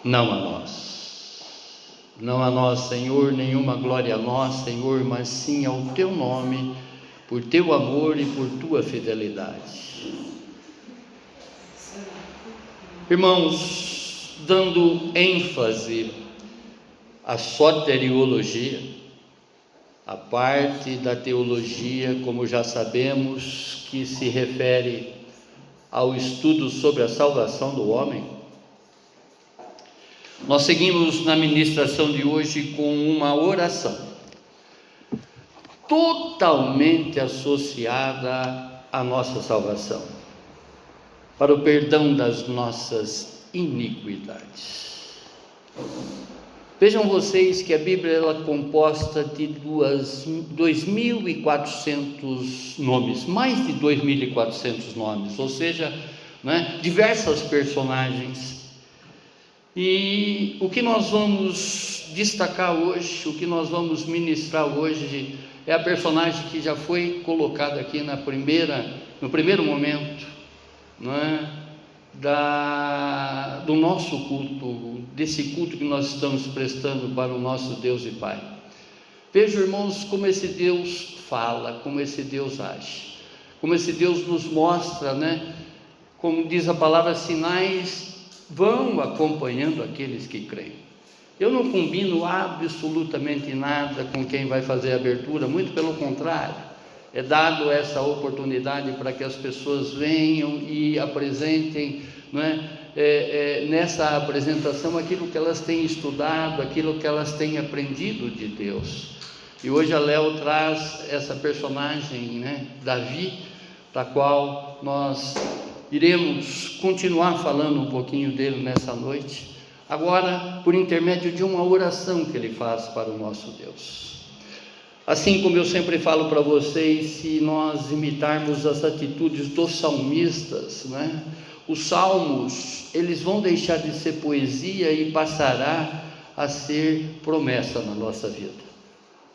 Não a nós. Não a nós, Senhor, nenhuma glória a nós, Senhor, mas sim ao Teu nome, por Teu amor e por Tua fidelidade. Irmãos, dando ênfase à soteriologia, a parte da teologia, como já sabemos, que se refere ao estudo sobre a salvação do homem, nós seguimos na ministração de hoje com uma oração totalmente associada à nossa salvação, para o perdão das nossas iniquidades. Vejam vocês que a Bíblia ela é composta de 2.400 nomes, mais de 2.400 nomes, ou seja, diversas personagens. E o que nós vamos destacar hoje, o que nós vamos ministrar hoje, é a personagem que já foi colocada aqui no primeiro momento, do nosso culto, desse culto que nós estamos prestando para o nosso Deus e Pai. Vejam, irmãos, como esse Deus fala, como esse Deus age, como esse Deus nos mostra, como diz a palavra, sinais vão acompanhando aqueles que creem. Eu não combino absolutamente nada com quem vai fazer a abertura, muito pelo contrário, é dado essa oportunidade para que as pessoas venham e apresentem, nessa apresentação, aquilo que elas têm estudado, aquilo que elas têm aprendido de Deus. E hoje a Léo traz essa personagem, Davi, da qual nós iremos continuar falando um pouquinho dele nessa noite, agora por intermédio de uma oração que ele faz para o nosso Deus. Assim como eu sempre falo para vocês, se nós imitarmos as atitudes dos salmistas, os salmos, eles vão deixar de ser poesia e passará a ser promessa na nossa vida.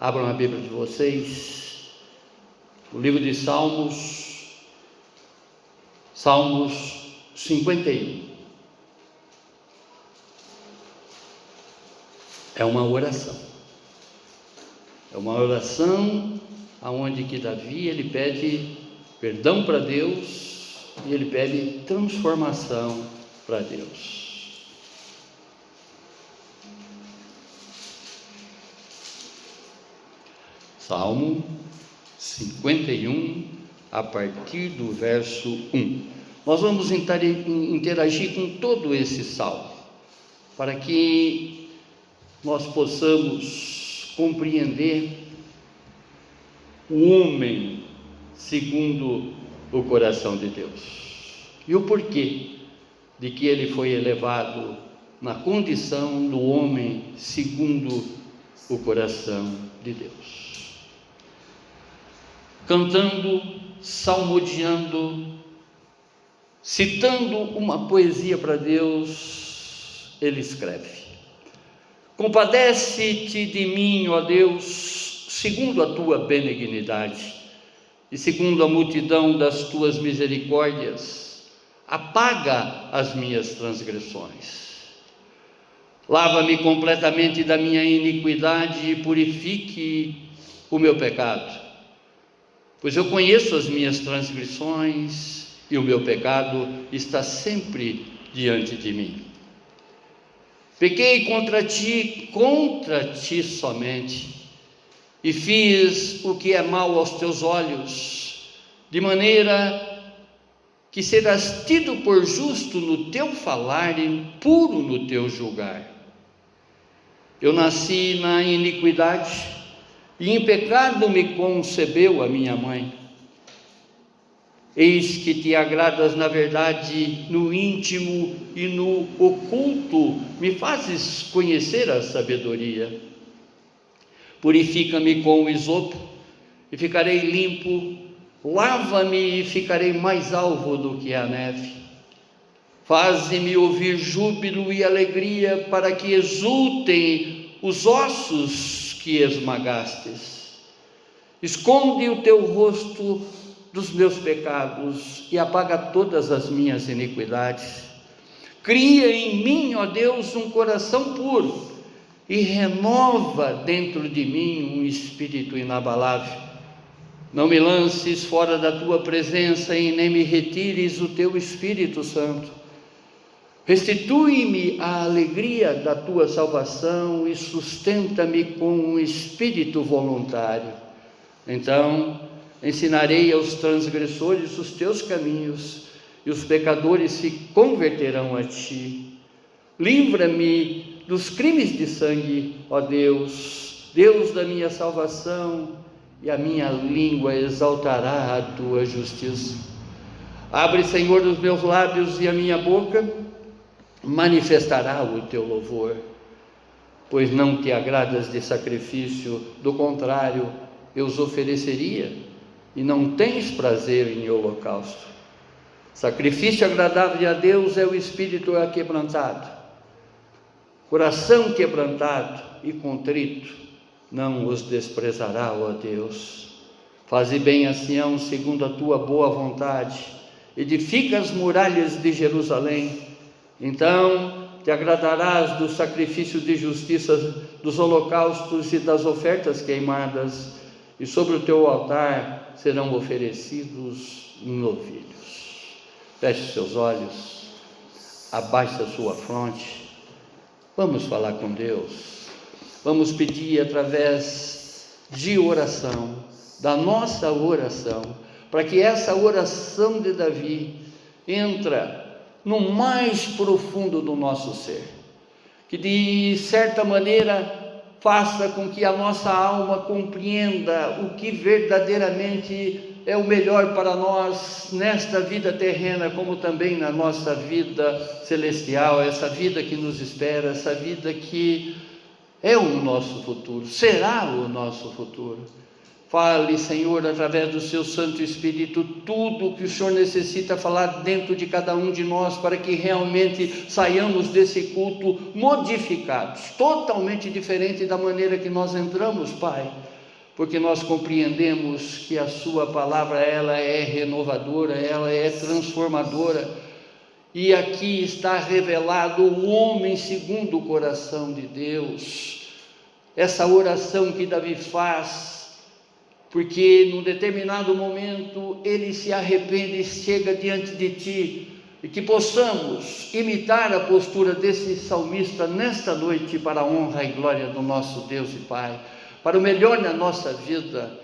Abram a Bíblia de vocês, o livro de Salmos 51. É uma oração aonde que Davi, ele pede perdão para Deus e ele pede transformação para Deus. Salmo 51, a partir do verso 1. Nós vamos interagir com todo esse salmo, para que nós possamos compreender o homem segundo o coração de Deus, e o porquê de que ele foi elevado na condição do homem segundo o coração de Deus. Cantando, salmodiando, citando uma poesia para Deus, ele escreve: compadece-te de mim, ó Deus, segundo a tua benignidade e segundo a multidão das tuas misericórdias, apaga as minhas transgressões. Lava-me completamente da minha iniquidade e purifique o meu pecado, pois eu conheço as minhas transgressões e o meu pecado está sempre diante de mim. Pequei contra ti somente, e fiz o que é mal aos teus olhos, de maneira que serás tido por justo no teu falar e puro no teu julgar. Eu nasci na iniquidade, e em pecado me concebeu a minha mãe. Eis que te agradas na verdade, no íntimo e no oculto, me fazes conhecer a sabedoria. Purifica-me com o isopo, e ficarei limpo, lava-me e ficarei mais alvo do que a neve. Faze-me ouvir júbilo e alegria, para que exultem os ossos que esmagastes. Esconde o teu rosto dos meus pecados e apaga todas as minhas iniquidades. Cria em mim, ó Deus, um coração puro e renova dentro de mim um espírito inabalável. Não me lances fora da tua presença e nem me retires o teu Espírito Santo. Restitui-me a alegria da tua salvação e sustenta-me com um espírito voluntário. Então ensinarei aos transgressores os teus caminhos e os pecadores se converterão a ti. Livra-me dos crimes de sangue, ó Deus, Deus da minha salvação, e a minha língua exaltará a tua justiça. Abre, Senhor, os meus lábios, e a minha boca manifestará o teu louvor, pois não te agradas de sacrifício, do contrário, eu os ofereceria, e não tens prazer em holocausto. Sacrifício agradável a Deus é o espírito aquebrantado. Coração quebrantado e contrito não os desprezará, ó Deus. Faze bem a Sião segundo a tua boa vontade, edifica as muralhas de Jerusalém. Então te agradarás do sacrifício de justiça, dos holocaustos e das ofertas queimadas, e sobre o teu altar serão oferecidos novilhos. Feche seus olhos, abaixe a sua fronte. Vamos falar com Deus. Vamos pedir através de oração, da nossa oração, para que essa oração de Davi entra no mais profundo do nosso ser, que de certa maneira faça com que a nossa alma compreenda o que verdadeiramente é o melhor para nós nesta vida terrena, como também na nossa vida celestial, essa vida que nos espera, essa vida que é o nosso futuro, será o nosso futuro. Fale, Senhor, através do seu Santo Espírito, tudo o que o Senhor necessita falar dentro de cada um de nós, para que realmente saiamos desse culto modificados, totalmente diferente da maneira que nós entramos, Pai, porque nós compreendemos que a sua palavra, ela é renovadora, ela é transformadora, e aqui está revelado o homem segundo o coração de Deus. Essa oração que Davi faz, porque num determinado momento ele se arrepende e chega diante de ti, e que possamos imitar a postura desse salmista nesta noite, para a honra e glória do nosso Deus e Pai, para o melhor na nossa vida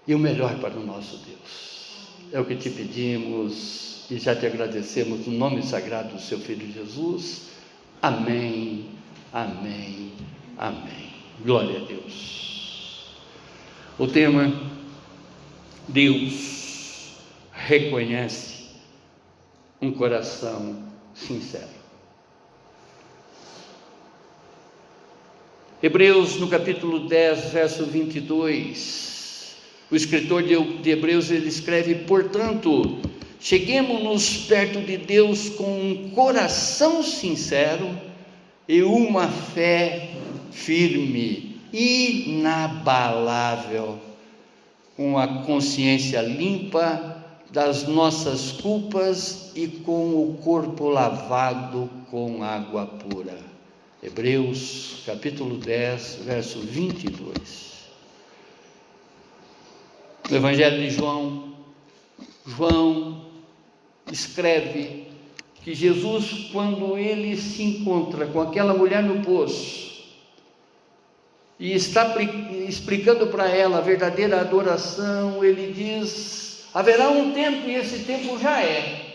e o melhor para o nosso Deus. É o que te pedimos e já te agradecemos no nome sagrado do seu Filho Jesus. Amém, amém, amém. Glória a Deus. O tema: Deus reconhece um coração sincero. Hebreus, no capítulo 10, verso 22, o escritor de Hebreus, ele escreve: portanto, cheguemo-nos perto de Deus com um coração sincero e uma fé firme, inabalável, com a consciência limpa das nossas culpas e com o corpo lavado com água pura. Hebreus, capítulo 10, verso 22. No Evangelho de João escreve que Jesus, quando ele se encontra com aquela mulher no poço e está explicando para ela a verdadeira adoração, ele diz: haverá um tempo, e esse tempo já é,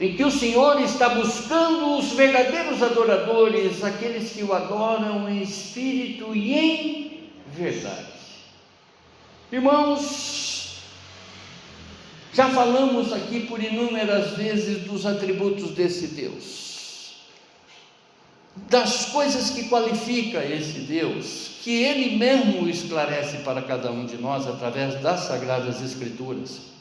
em que o Senhor está buscando os verdadeiros adoradores, aqueles que o adoram em espírito e em verdade. Irmãos, já falamos aqui por inúmeras vezes dos atributos desse Deus, das coisas que qualifica esse Deus, que Ele mesmo esclarece para cada um de nós através das Sagradas Escrituras.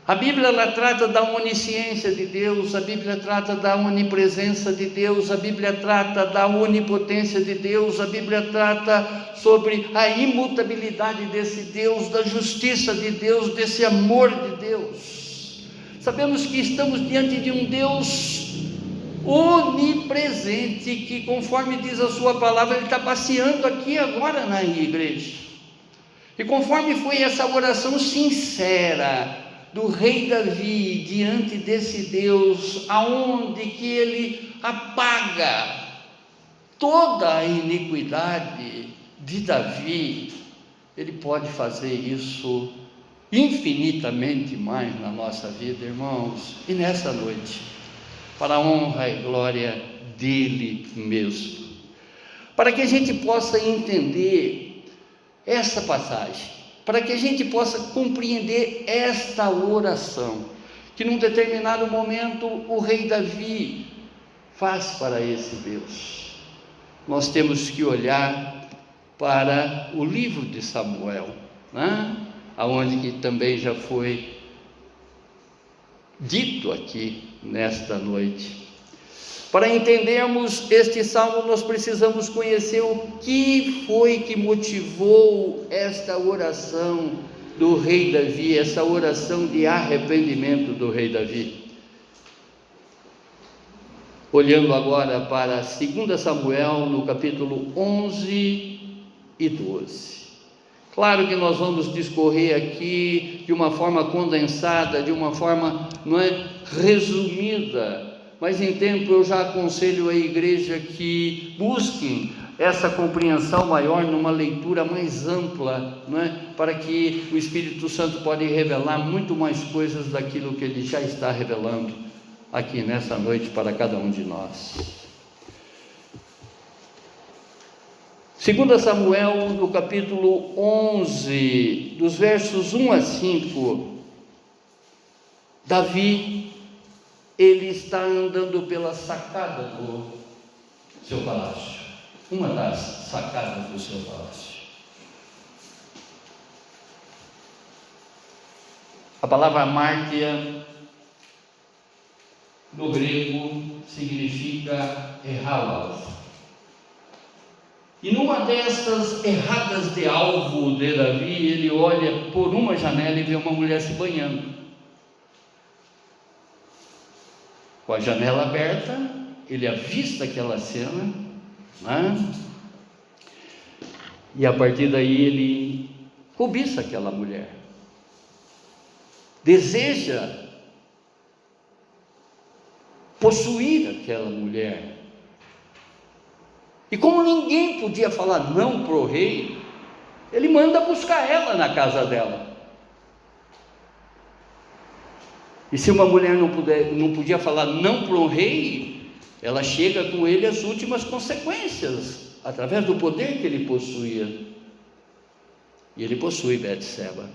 A Bíblia, ela trata da onisciência de Deus, a Bíblia trata da onipresença de Deus, a Bíblia trata da onipotência de Deus, a Bíblia trata sobre a imutabilidade desse Deus, da justiça de Deus, desse amor de Deus. Sabemos que estamos diante de um Deus onipresente, que, conforme diz a sua palavra, Ele está passeando aqui agora na igreja. E conforme foi essa oração sincera do rei Davi diante desse Deus, aonde que ele apaga toda a iniquidade de Davi, Ele pode fazer isso infinitamente mais na nossa vida, irmãos. E nessa noite, para a honra e glória dEle mesmo, para que a gente possa entender essa passagem, para que a gente possa compreender esta oração, que num determinado momento o rei Davi faz para esse Deus. Nós temos que olhar para o livro de Samuel, né? Aonde que também já foi dito aqui nesta noite. Para entendermos este salmo, nós precisamos conhecer o que foi que motivou esta oração do rei Davi, essa oração de arrependimento do rei Davi. Olhando agora para 2 Samuel, no capítulo 11 e 12. Claro que nós vamos discorrer aqui de uma forma condensada, de uma forma, resumida, mas em tempo eu já aconselho a igreja que busquem essa compreensão maior numa leitura mais ampla, para que o Espírito Santo pode revelar muito mais coisas daquilo que Ele já está revelando aqui nessa noite para cada um de nós. 2 Samuel, no capítulo 11, dos versos 1 a 5, Davi, ele está andando pela sacada do seu palácio, uma das sacadas do seu palácio. A palavra mártia, no grego, significa errar o alvo. E numa dessas erradas de alvo de Davi, ele olha por uma janela e vê uma mulher se banhando. Com a janela aberta, ele avista aquela cena, e a partir daí ele cobiça aquela mulher, deseja possuir aquela mulher. E como ninguém podia falar não para o rei, ele manda buscar ela na casa dela. E se uma mulher não podia falar não para o rei, ela chega com ele às últimas consequências, através do poder que ele possuía. E ele possui Betseba.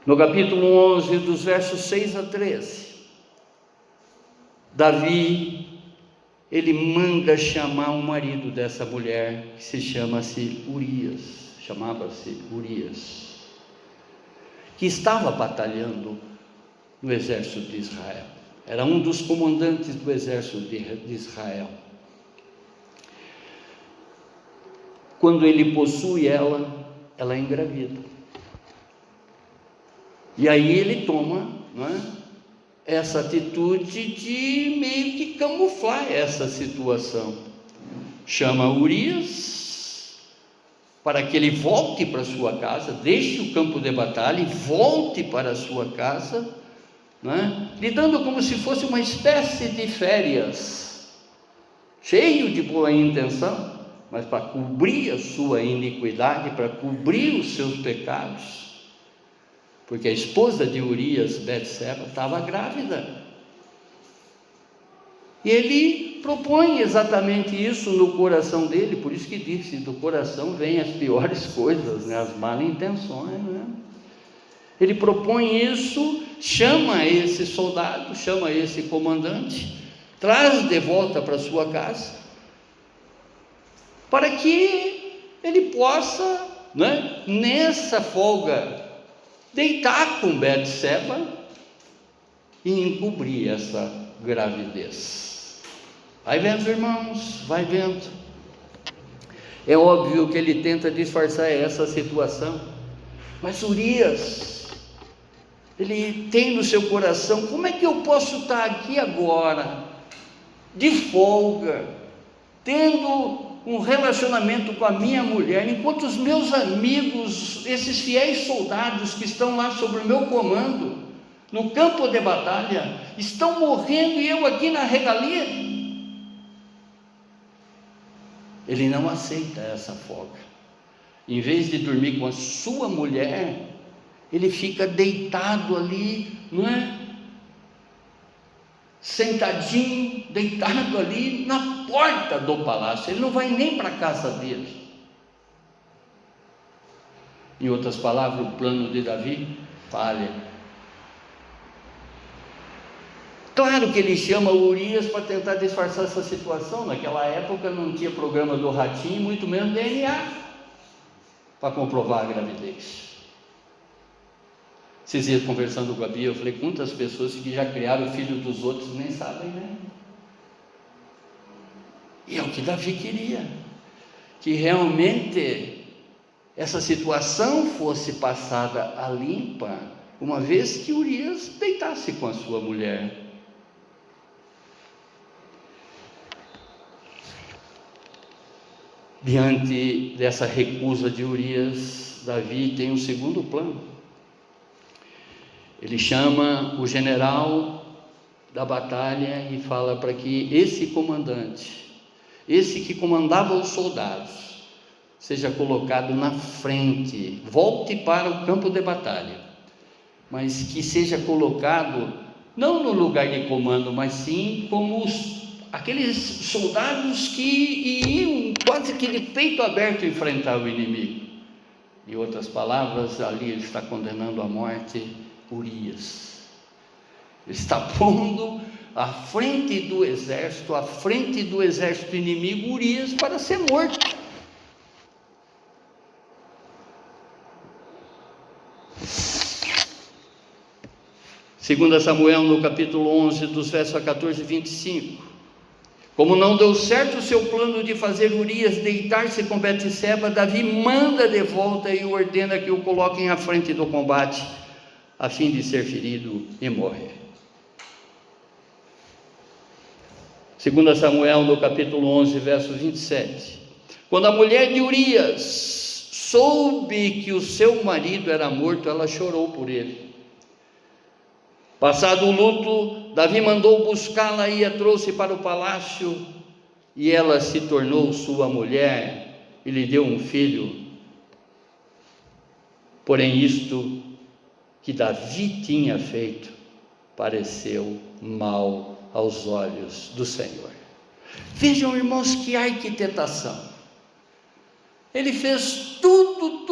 No capítulo 11, dos versos 6 a 13, Davi, ele manda chamar o marido dessa mulher, que chamava-se Urias, que estava batalhando no exército de Israel, era um dos comandantes do exército de Israel. Quando ele possui ela é engravida, e aí ele toma, essa atitude de meio que camuflar essa situação. Chama Urias para que ele volte para sua casa, deixe o campo de batalha e volte para a sua casa, lhe dando como se fosse uma espécie de férias, cheio de boa intenção, mas para cobrir a sua iniquidade, para cobrir os seus pecados. Porque a esposa de Urias, Betseba, estava grávida. E ele propõe exatamente isso no coração dele, por isso que disse, do coração vêm as piores coisas, as mal intenções. Ele propõe isso, chama esse soldado, chama esse comandante, traz de volta para sua casa, para que ele possa, nessa folga, deitar com Betseba e encobrir essa gravidez. Vai vendo, irmãos, vai vendo. É óbvio que ele tenta disfarçar essa situação, Mas Urias, ele tem no seu coração: como é que eu posso estar aqui agora, de folga, tendo um relacionamento com a minha mulher, enquanto os meus amigos, esses fiéis soldados que estão lá sob o meu comando, no campo de batalha, estão morrendo e eu aqui na regalia? Ele não aceita essa folga. Em vez de dormir com a sua mulher, ele fica deitado ali, não é? Sentadinho, deitado ali na porta do palácio. Ele não vai nem para a casa dele. Em outras palavras, o plano de Davi falha. Claro que ele chama Urias para tentar disfarçar essa situação. Naquela época não tinha programa do ratinho, muito menos DNA, para comprovar a gravidez. Esses dias conversando com a Bia, eu falei: quantas pessoas que já criaram o filho dos outros nem sabem, né? E é o que Davi queria, que realmente essa situação fosse passada a limpa, uma vez que Urias deitasse com a sua mulher. Diante dessa recusa de Urias, Davi tem um segundo plano. Ele chama o general da batalha e fala para que esse comandante, esse que comandava os soldados, seja colocado na frente, volte para o campo de batalha, mas que seja colocado não no lugar de comando, mas sim como aqueles soldados que iam quase que de peito aberto enfrentar o inimigo. Em outras palavras, ali ele está condenando à morte Urias. Ele está pondo à frente do exército inimigo, Urias, para ser morto. Segundo Samuel, no capítulo 11, dos versos 14 e 25. Como não deu certo o seu plano de fazer Urias deitar-se com Betseba, Davi manda de volta e ordena que o coloquem à frente do combate, a fim de ser ferido e morrer. Segundo Samuel, no capítulo 11, verso 27. Quando a mulher de Urias soube que o seu marido era morto, ela chorou por ele. Passado o luto, Davi mandou buscá-la e a trouxe para o palácio, e ela se tornou sua mulher e lhe deu um filho. Porém, isto que Davi tinha feito pareceu mal aos olhos do Senhor. Vejam, irmãos, que arquitetação. Ele fez tudo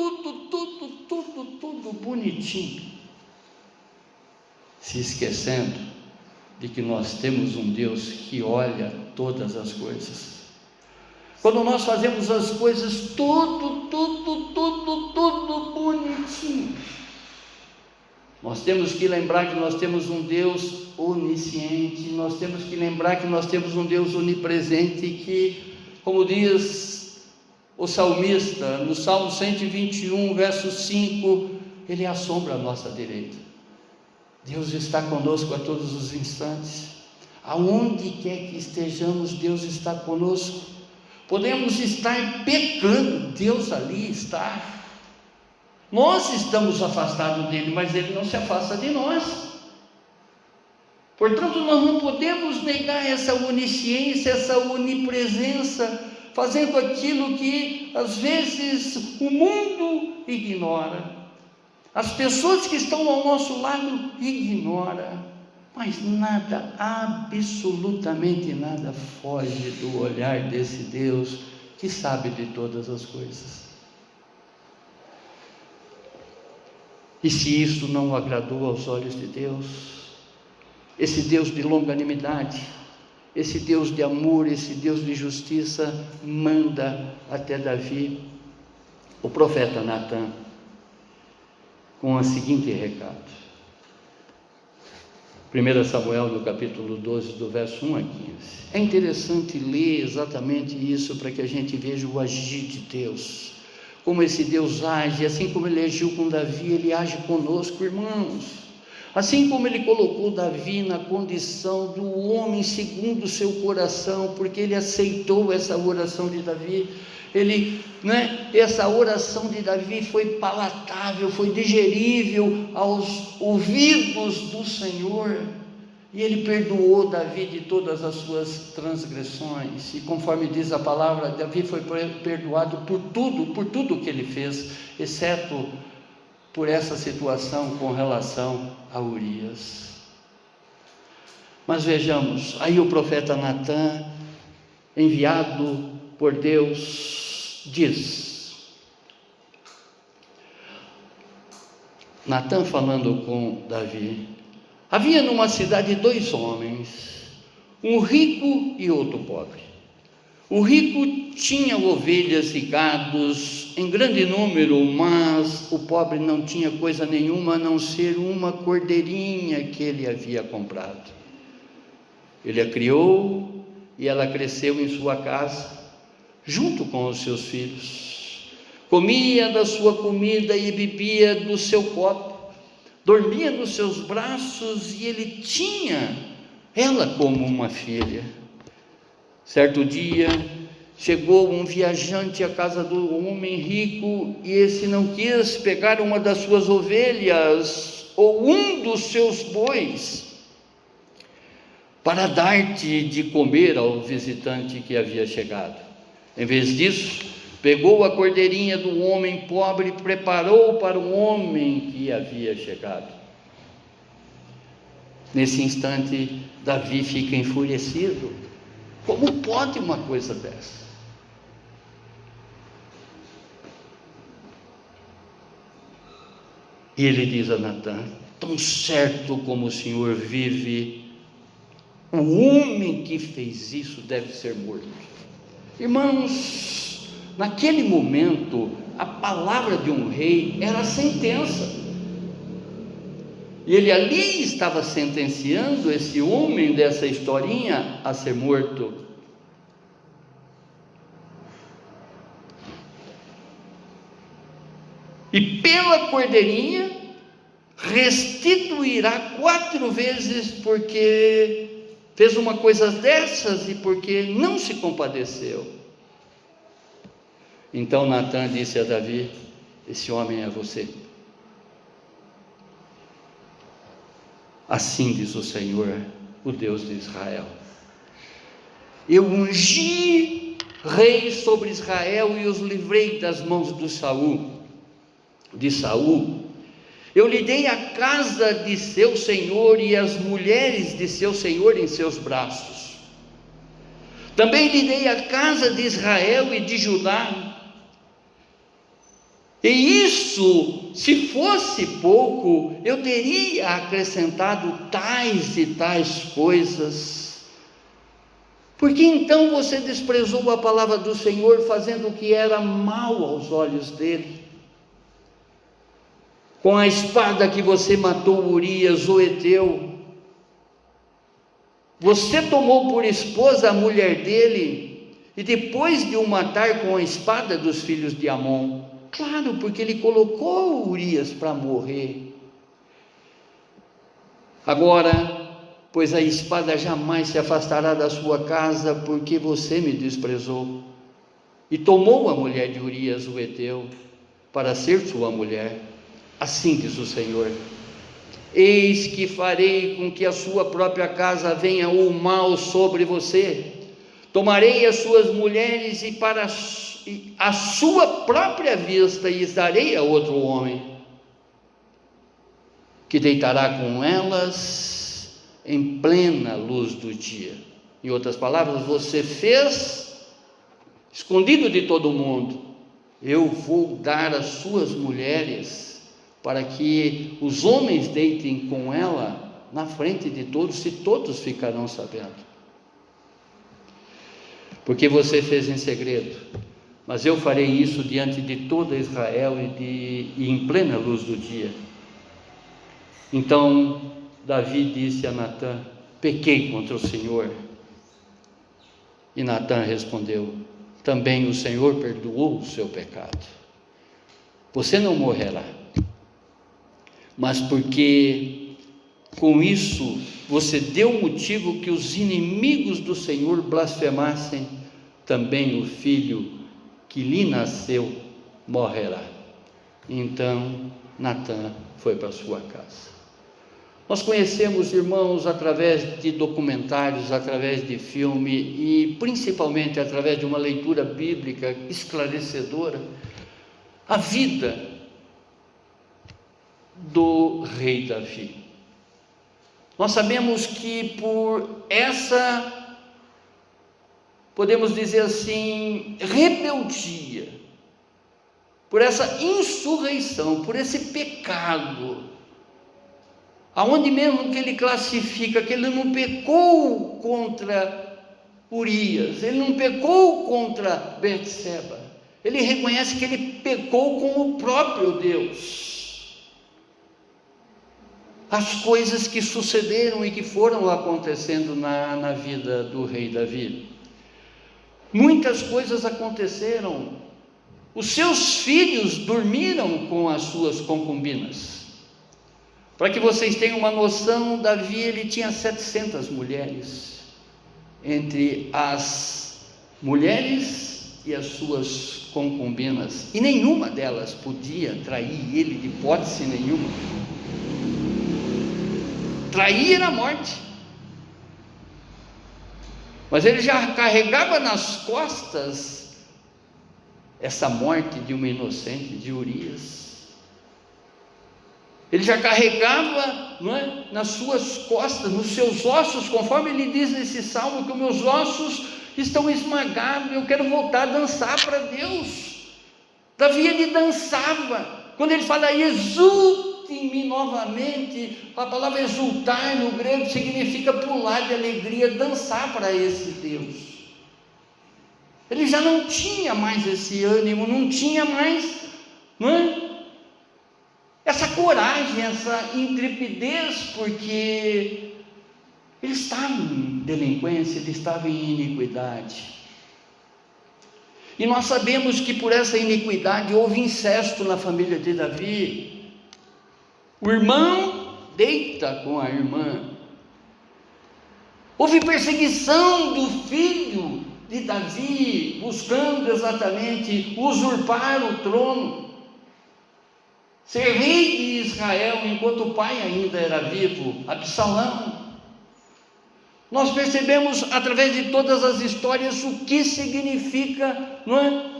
bonitinho, se esquecendo de que nós temos um Deus que olha todas as coisas. Quando nós fazemos as coisas tudo bonitinho, nós temos que lembrar que nós temos um Deus onisciente, nós temos que lembrar que nós temos um Deus onipresente, que, como diz o salmista, no Salmo 121, verso 5, ele assombra a nossa direita. Deus está conosco a todos os instantes. Aonde quer que estejamos, Deus está conosco. Podemos estar pecando, Deus ali está. Nós estamos afastados dele, mas ele não se afasta de nós. Portanto, nós não podemos negar essa onisciência, essa onipresença, fazendo aquilo que às vezes o mundo ignora, as pessoas que estão ao nosso lado ignoram, mas nada, absolutamente nada foge do olhar desse Deus que sabe de todas as coisas. E se isso não agradou aos olhos de Deus, esse Deus de longanimidade, esse Deus de amor, esse Deus de justiça, manda até Davi o profeta Natã com o seguinte recado. 1 Samuel, no capítulo 12, do verso 1 a 15. É interessante ler exatamente isso para que a gente veja o agir de Deus. como esse Deus age, assim como Ele agiu com Davi, Ele age conosco, irmãos. Assim como Ele colocou Davi na condição do homem segundo o seu coração, porque Ele aceitou essa oração de Davi, essa oração de Davi foi palatável, foi digerível aos ouvidos do Senhor, e Ele perdoou Davi de todas as suas transgressões, e conforme diz a palavra, Davi foi perdoado por tudo que ele fez, exceto por essa situação com relação a Urias. Mas vejamos, aí o profeta Natã, enviado por Deus, diz, Natã falando com Davi: havia numa cidade 2 homens, um rico e outro pobre. O rico tinha ovelhas e gados em grande número, mas o pobre não tinha coisa nenhuma a não ser uma cordeirinha que ele havia comprado. Ele a criou e ela cresceu em sua casa, junto com os seus filhos. Comia da sua comida e bebia do seu copo, dormia nos seus braços e ele tinha ela como uma filha. Certo dia, chegou um viajante à casa do homem rico e esse não quis pegar uma das suas ovelhas ou um dos seus bois para dar-te de comer ao visitante que havia chegado. Em vez disso, pegou a cordeirinha do homem pobre e preparou para o homem que havia chegado. Nesse instante, Davi fica enfurecido. Como pode uma coisa dessa? E ele diz a Natã: tão certo como o Senhor vive, o homem que fez isso deve ser morto. Irmãos, naquele momento, a palavra de um rei era a sentença. E ele ali estava sentenciando esse homem dessa historinha a ser morto. E pela cordeirinha restituirá 4 vezes, porque fez uma coisa dessas e porque não se compadeceu. Então Natã disse a Davi: esse homem é você. Assim diz o Senhor, o Deus de Israel: eu ungi rei sobre Israel e os livrei das mãos de Saul. Eu lhe dei a casa de seu senhor e as mulheres de seu senhor em seus braços. Também lhe dei a casa de Israel e de Judá. E isso, se fosse pouco, eu teria acrescentado tais e tais coisas. Porque então você desprezou a palavra do Senhor, fazendo o que era mal aos olhos dele. Com a espada que você matou Urias, o heteu, você tomou por esposa a mulher dele, e depois de o matar com a espada dos filhos de Amon, claro, porque ele colocou Urias para morrer. Agora, pois a espada jamais se afastará da sua casa, porque você me desprezou, e tomou a mulher de Urias, o heteu, para ser sua mulher. Assim diz o Senhor: eis que farei com que a sua própria casa venha o mal sobre você. Tomarei as suas mulheres e para a sua própria vista lhes darei a outro homem, que deitará com elas em plena luz do dia. Em outras palavras, você fez escondido de todo mundo, eu vou dar as suas mulheres para que os homens deitem com ela na frente de todos, e todos ficarão sabendo. Porque você fez em segredo, mas eu farei isso diante de toda Israel e em plena luz do dia. Então Davi disse a Natã: pequei contra o Senhor. E Natã respondeu: também o Senhor perdoou o seu pecado. você não morrerá, mas porque com isso você deu motivo que os inimigos do Senhor blasfemassem, também o filho que lhe nasceu morrerá. Então Natã foi para sua casa. Nós conhecemos, irmãos, através de documentários, através de filme e principalmente através de uma leitura bíblica esclarecedora, a vida do rei Davi. Nós sabemos que por essa, podemos dizer assim, rebeldia, por essa insurreição, por esse pecado, aonde mesmo que ele classifica que ele não pecou contra Urias, ele não pecou contra Betseba, ele reconhece que ele pecou com o próprio Deus. As coisas que sucederam e que foram acontecendo na vida do rei Davi, muitas coisas aconteceram. Os seus filhos dormiram com as suas concubinas. Para que vocês tenham uma noção, Davi ele tinha 700 mulheres, entre as mulheres e as suas concubinas, e nenhuma delas podia trair ele de hipótese nenhuma. Trair era a morte, mas ele já carregava nas costas essa morte de uma inocente, de Urias. Ele já carregava, não é, nas suas costas, nos seus ossos, conforme ele diz nesse salmo, que os meus ossos estão esmagados, eu quero voltar a dançar para Deus. Davi ele dançava, quando ele fala exulte em mim novamente, a palavra exultar no grego significa pular de alegria, dançar para esse Deus. Ele já não tinha mais esse ânimo, não tinha mais, não é, essa coragem, essa intrepidez, porque ele estava em delinquência, ele estava em iniquidade. E nós sabemos que por essa iniquidade houve incesto na família de Davi. O irmão deita com a irmã. Houve perseguição do filho de Davi, buscando exatamente usurpar o trono, ser rei de Israel, enquanto o pai ainda era vivo, Absalão. Nós percebemos através de todas as histórias o que significa, não é?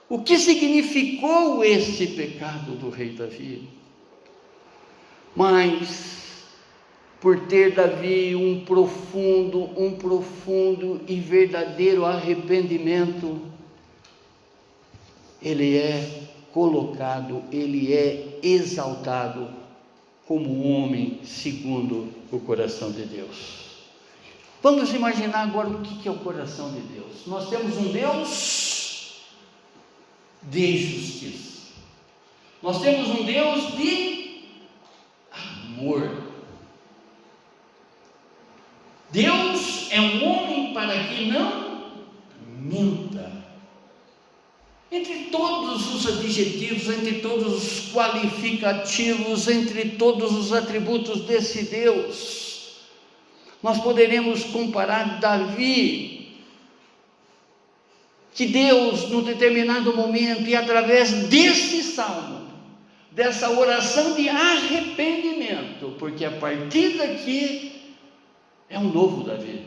O que significou esse pecado do rei Davi. Mas por ter Davi um profundo e verdadeiro arrependimento, ele é colocado, ele é exaltado como um homem segundo o coração de Deus. Vamos imaginar agora o que é o coração de Deus. Nós temos um Deus de justiça, nós temos um Deus de amor. Deus é um homem para que não minta. Entre todos os adjetivos, entre todos os qualificativos, entre todos os atributos desse Deus, nós poderemos comparar Davi, que Deus, num determinado momento, e através desse salmo, dessa oração de arrependimento, porque a partir daqui é um novo Davi.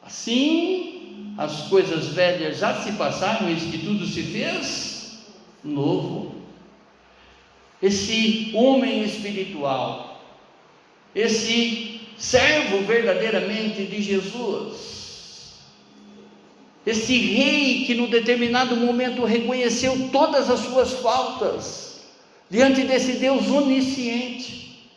Assim, as coisas velhas já se passaram, eis que tudo se fez novo. Esse homem espiritual, esse servo verdadeiramente de Jesus, esse rei que num determinado momento reconheceu todas as suas faltas diante desse Deus onisciente,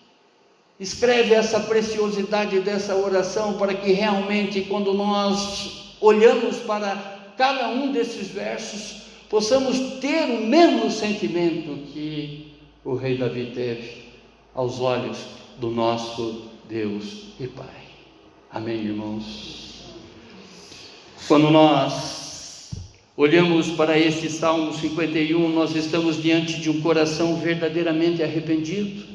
escreve essa preciosidade dessa oração para que realmente, quando nós olhamos para cada um desses versos, possamos ter o mesmo sentimento que o rei Davi teve aos olhos do nosso Deus e Pai. Amém, irmãos? Quando nós Olhamos para este Salmo 51, nós estamos diante de um coração verdadeiramente arrependido.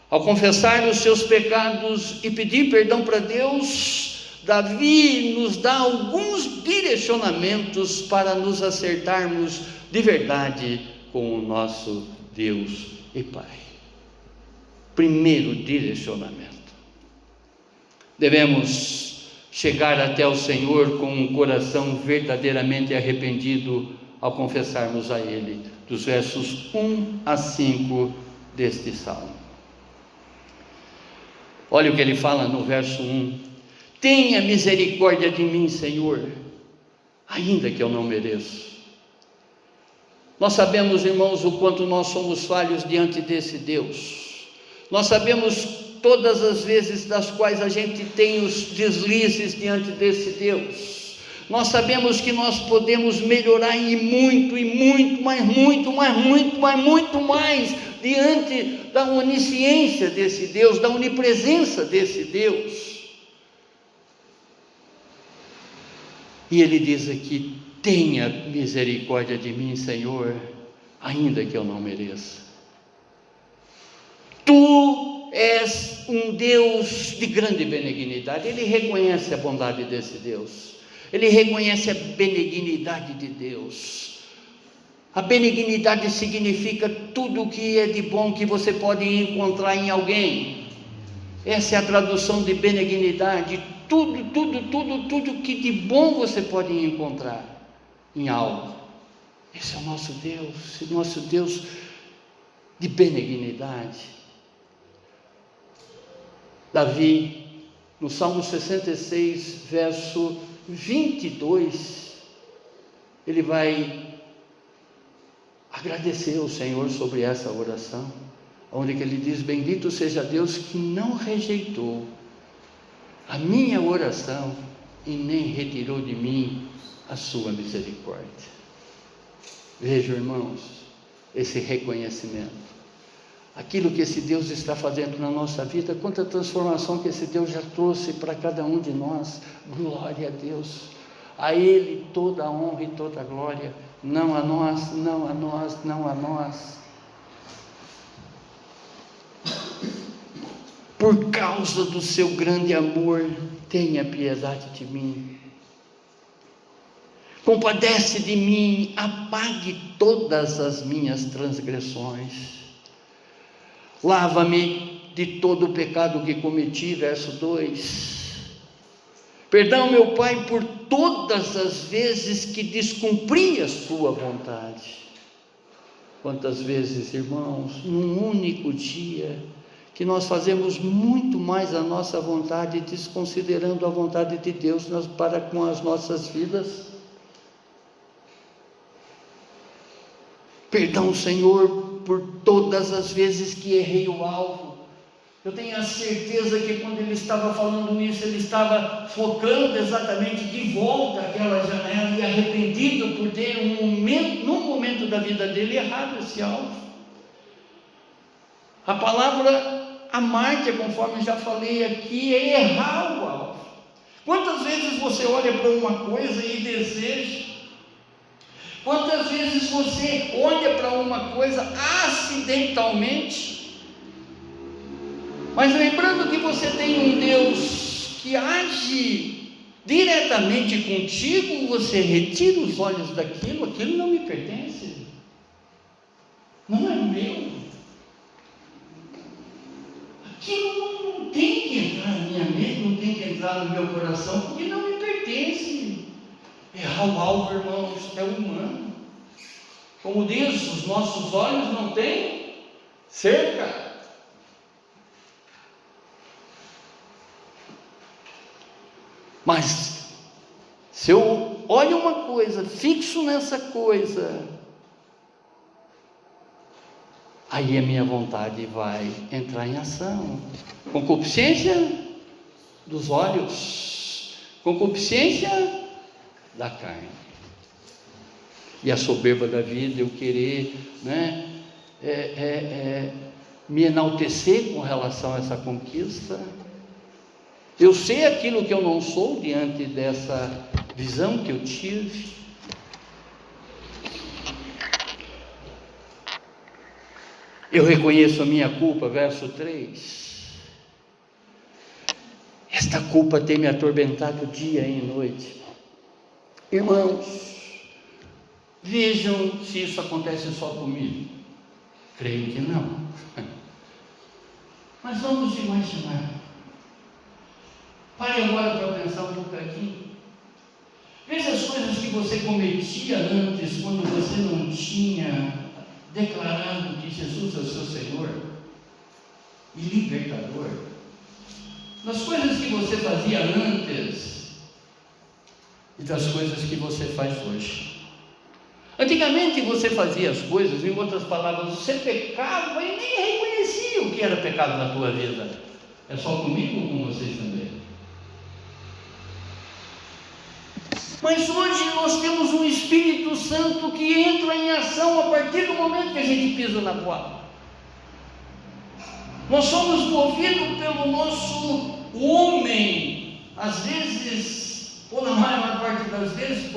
Ao confessar os seus pecados e pedir perdão para Deus, Davi nos dá alguns direcionamentos para nos acertarmos de verdade com o nosso Deus e Pai. Primeiro direcionamento: devemos chegar até o Senhor com um coração verdadeiramente arrependido ao confessarmos a Ele, dos versos 1 a 5 deste Salmo. Olha o que ele fala no verso 1: tenha misericórdia de mim, Senhor, ainda que eu não mereço. Nós sabemos, irmãos, o quanto nós somos falhos diante desse Deus. Nós sabemos todas as vezes das quais a gente tem os deslizes diante desse Deus. Nós sabemos que nós podemos melhorar e muito mais diante da onisciência desse Deus, da onipresença desse Deus. E ele diz aqui: tenha misericórdia de mim, Senhor, ainda que eu não mereça. Tu és um Deus de grande benignidade. Ele reconhece a bondade desse Deus, ele reconhece a benignidade de Deus. A benignidade significa tudo o que é de bom que você pode encontrar em alguém. Essa é a tradução de benignidade. Tudo que de bom você pode encontrar em algo. Esse é o nosso Deus de benignidade. Davi, no Salmo 66, verso 22, ele vai agradecer ao Senhor sobre essa oração, onde ele diz: bendito seja Deus que não rejeitou a minha oração e nem retirou de mim a sua misericórdia. Vejam, irmãos, esse reconhecimento, aquilo que esse Deus está fazendo na nossa vida, quanta transformação que esse Deus já trouxe para cada um de nós. Glória a Deus, a Ele toda a honra e toda a glória, não a nós, não a nós, não a nós. Por causa do seu grande amor, tenha piedade de mim, compadece de mim, apague todas as minhas transgressões, lava-me de todo o pecado que cometi, verso 2, perdão, meu Pai, por todas as vezes que descumpri a sua vontade. Quantas vezes, irmãos, num único dia, que nós fazemos muito mais a nossa vontade, desconsiderando a vontade de Deus para com as nossas vidas. Perdão, Senhor, por todas as vezes que errei o alvo. Eu tenho a certeza que quando ele estava falando isso, ele estava focando exatamente de volta àquela janela e arrependido por ter num momento da vida dele, errado esse alvo. A palavra amar-te, conforme já falei aqui, é errar o alvo. Quantas vezes você olha para uma coisa e deseja? Quantas vezes você olha para uma coisa acidentalmente? Mas lembrando que você tem um Deus que age diretamente contigo, você retira os olhos daquilo, aquilo não me pertence, não é meu, aquilo não tem que entrar na minha mente, não tem que entrar no meu coração, porque não me pertence. Errar o alvo, irmãos, é humano. Como diz, os nossos olhos não têm cerca. Mas se eu olho uma coisa, fixo nessa coisa, aí a minha vontade vai entrar em ação. Concupiscência dos olhos, concupiscência da carne, e a soberba da vida, eu querer, me enaltecer com relação a essa conquista. Eu sei aquilo que eu não sou diante dessa visão que eu tive. Eu reconheço a minha culpa, verso 3. Esta culpa tem me atormentado dia e noite. Irmãos, vejam se isso acontece só comigo. Creio que não. Mas vamos imaginar. Pare agora para pensar um bocadinho. Veja as coisas que você cometia antes, quando você não tinha declarado que Jesus é o seu Senhor e libertador. Das coisas que você fazia antes e das coisas que você faz hoje. Antigamente você fazia as coisas, em outras palavras, você pecava e nem reconhecia o que era pecado na tua vida. É só comigo ou com vocês também? Mas hoje nós temos um Espírito Santo que entra em ação a partir do momento que a gente pisa na bola. Nós somos movidos pelo nosso homem, às vezes, ou na maior parte das vezes,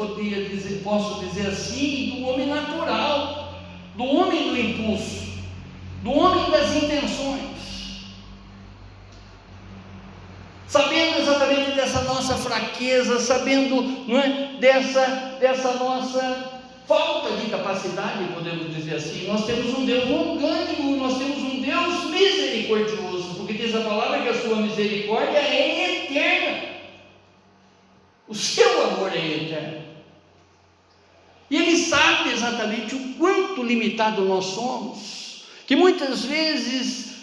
posso dizer assim, do homem natural, do homem do impulso, do homem das intenções. Sabendo exatamente dessa nossa fraqueza, sabendo, não é, dessa nossa falta de capacidade, podemos dizer assim, nós temos um Deus longânimo, nós temos um Deus misericordioso, porque diz a palavra que a sua misericórdia é eterna, o seu amor é eterno, e Ele sabe exatamente o quanto limitado nós somos, que muitas vezes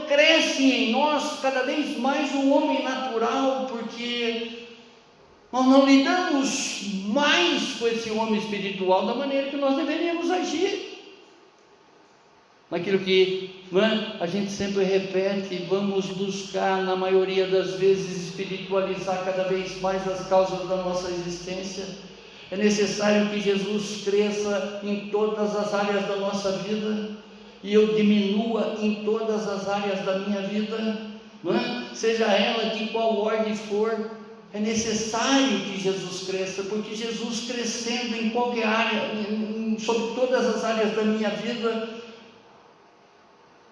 cresce em nós cada vez mais o homem natural, porque nós não lidamos mais com esse homem espiritual da maneira que nós deveríamos agir. Naquilo que a gente sempre repete, vamos buscar, na maioria das vezes, espiritualizar cada vez mais as causas da nossa existência. É necessário que Jesus cresça em todas as áreas da nossa vida, e eu diminua em todas as áreas da minha vida, seja ela de qual ordem for. É necessário que Jesus cresça, porque Jesus crescendo em qualquer área, sobre todas as áreas da minha vida,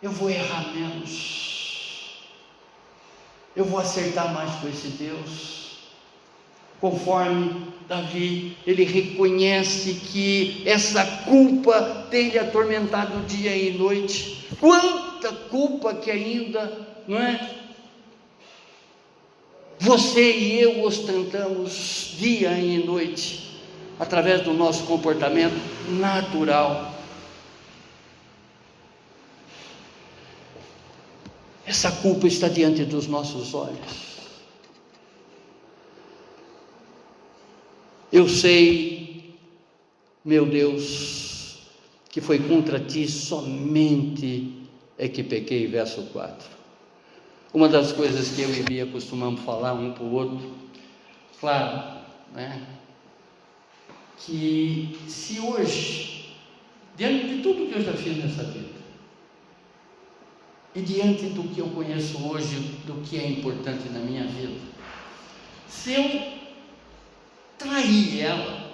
eu vou errar menos, eu vou acertar mais com esse Deus. Conforme Davi, ele reconhece que essa culpa tem lhe atormentado dia e noite. Quanta culpa que ainda, você e eu ostentamos dia e noite, através do nosso comportamento natural. Essa culpa está diante dos nossos olhos. Eu sei, meu Deus, que foi contra ti somente é que pequei, verso 4. Uma das coisas que eu e Bia costumamos falar um para o outro, claro, que se hoje, diante de tudo que eu já fiz nessa vida, e diante do que eu conheço hoje, do que é importante na minha vida, se eu trair ela,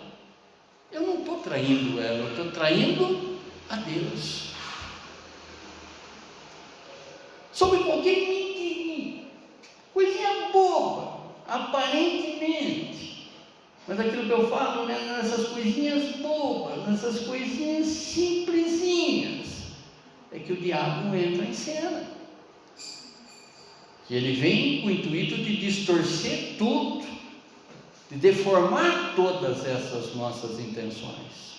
eu não estou traindo ela, eu estou traindo a Deus. Sobre qualquer mentirinha, coisinha boba, aparentemente, mas aquilo que eu falo, nessas coisinhas bobas, nessas coisinhas simplesinhas, é que o diabo entra em cena, que ele vem com o intuito de distorcer tudo, de deformar todas essas nossas intenções.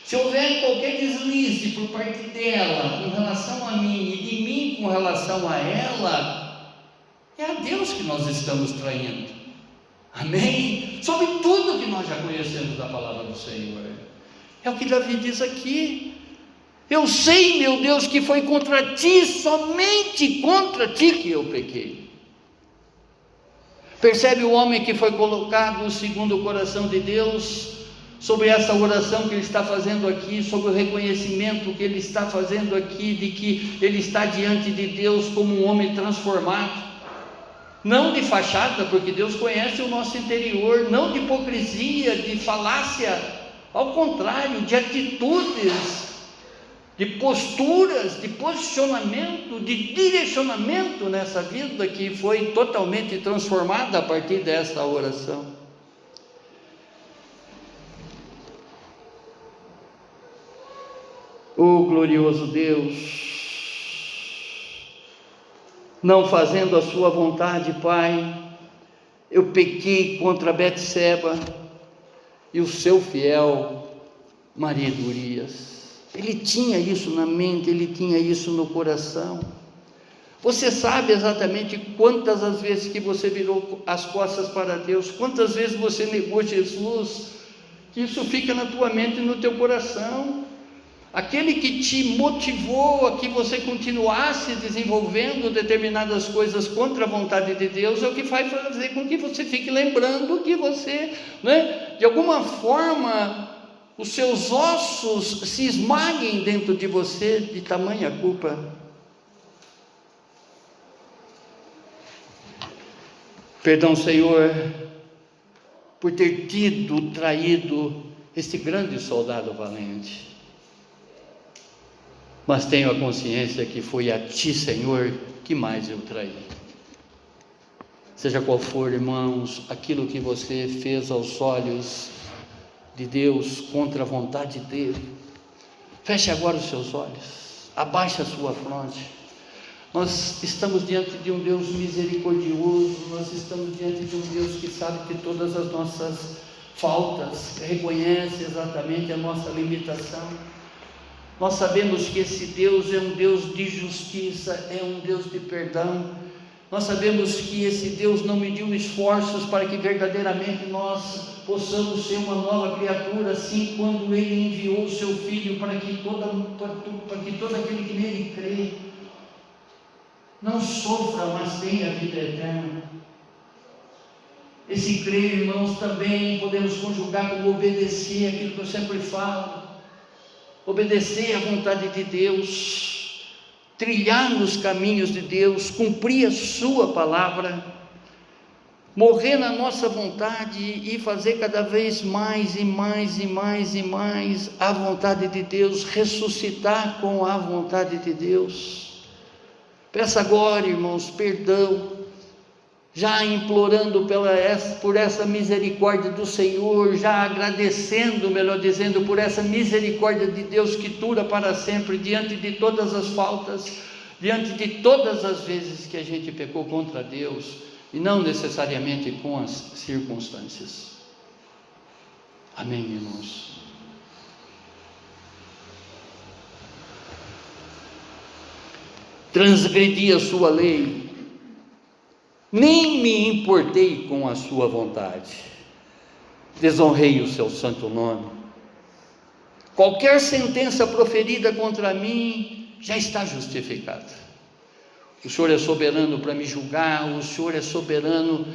Se houver qualquer deslize por parte dela com relação a mim e de mim com relação a ela, é a Deus que nós estamos traindo. Amém? Sobre tudo que nós já conhecemos da palavra do Senhor. É o que Davi diz aqui. Eu sei, meu Deus, que foi contra ti, somente contra ti que eu pequei. Percebe o homem que foi colocado segundo o coração de Deus, sobre essa oração que ele está fazendo aqui, sobre o reconhecimento que ele está fazendo aqui, de que ele está diante de Deus como um homem transformado, não de fachada, porque Deus conhece o nosso interior, não de hipocrisia, de falácia, ao contrário, de atitudes de posturas, de posicionamento, de direcionamento nessa vida que foi totalmente transformada a partir dessa oração. Oh glorioso Deus, não fazendo a sua vontade, Pai, eu pequei contra Betseba e o seu fiel marido Urias. Ele tinha isso na mente, ele tinha isso no coração. Você sabe exatamente quantas as vezes que você virou as costas para Deus, quantas vezes você negou Jesus, que isso fica na tua mente e no teu coração. Aquele que te motivou a que você continuasse desenvolvendo determinadas coisas contra a vontade de Deus, é o que vai fazer com que você fique lembrando que você, de alguma forma, os seus ossos se esmaguem dentro de você de tamanha culpa. Perdão, Senhor, por ter traído este grande soldado valente. Mas tenho a consciência que foi a Ti, Senhor, que mais eu traí. Seja qual for, irmãos, aquilo que você fez aos olhos de Deus contra a vontade dEle, feche agora os seus olhos, abaixe a sua fronte. Nós estamos diante de um Deus misericordioso, nós estamos diante de um Deus que sabe de todas as nossas faltas, reconhece exatamente a nossa limitação. Nós sabemos que esse Deus é um Deus de justiça, é um Deus de perdão. Nós sabemos que esse Deus não mediu esforços para que verdadeiramente nós possamos ser uma nova criatura, assim quando Ele enviou o Seu Filho para que todo aquele que nele crê não sofra, mas tenha a vida eterna. Esse crer, irmãos, também podemos conjugar com obedecer, aquilo que eu sempre falo. Obedecer à vontade de Deus, trilhar nos caminhos de Deus, cumprir a sua palavra, morrer na nossa vontade e fazer cada vez mais e mais e mais e mais a vontade de Deus, ressuscitar com a vontade de Deus. Peça agora, irmãos, perdão, já implorando por essa misericórdia do Senhor, já agradecendo, melhor dizendo, por essa misericórdia de Deus que dura para sempre, diante de todas as faltas, diante de todas as vezes que a gente pecou contra Deus, e não necessariamente com as circunstâncias. Amém, irmãos? Transgredi a sua lei, nem me importei com a sua vontade, desonrei o seu santo nome. Qualquer sentença proferida contra mim já está justificada. O Senhor é soberano para me julgar, o Senhor é soberano,